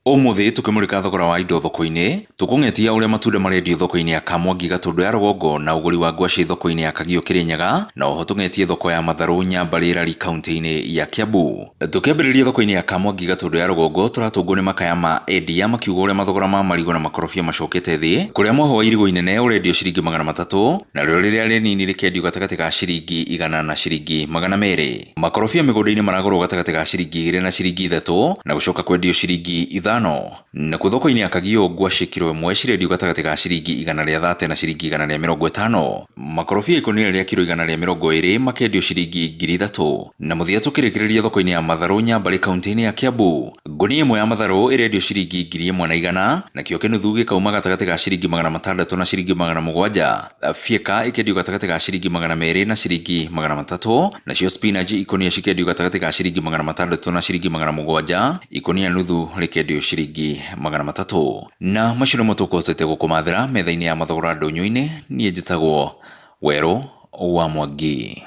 Umuthi tukimurika thogora wa indo thoko-ini tukung'etia uria matunda marendio thoko-ini ya Kamwangi Gatundu ya Rũgongo na uguri wa ngwaci thoko-ini ya Kagio Kirinyaga, na oho tung'etie thoko ya matharu Nyambarĩrari kaunti-ini ya Kiambu. Tukiambĩrĩria thoko-ini ya Kamwangi Gatundu ya Rũgongo, turatungwo ni makaya ma endia makiuga uria mathogora ma marigo na makorobia macokete thi, kuria mwoho wa irigo inene urendio ciringi 300 na rĩo rĩrĩa rĩnini rĩkendio gatagatĩ ka ciringi 100 na ciringi 200. Makorobia mĩgũnda-inĩ maragũrwo gatagatĩ ka ciringi 2 na ciringi 3 na gucoka kwendio ciringi 5. Na thoko-ini ya Kagio ngwaci kiro ĩmwe cirendio gatagatĩ ka ciringi 130 na ciringi 150. Makorobia ikonia rĩa kiro 120 makendio ciringi 3000. Na muthia tukirĩkĩrĩria thoko-ini ya matharu Nyambarĩ kaunti-ini ya Kiambu, ngunia ĩmwe ya matharu ĩrendio ciringi 1100 na kĩo kĩnuthu gĩkauma gatagatĩ ka ciringi 600 na ciringi 700. Fieka ikendio gatagatĩ ka ciringi 200 na ciringi 300. Nacio spinach ikonia cikendio gatagatĩ ka ciringi 600 na ciringi 700. Ikonia nuthu rĩkendio ciringi 300. Na macio nĩmo tũkũhotete gũkũmathĩra metha-inĩ ya mathogora ndũnyũ-inĩ. Niĩ njĩtagwo Werũ wa Mwangi.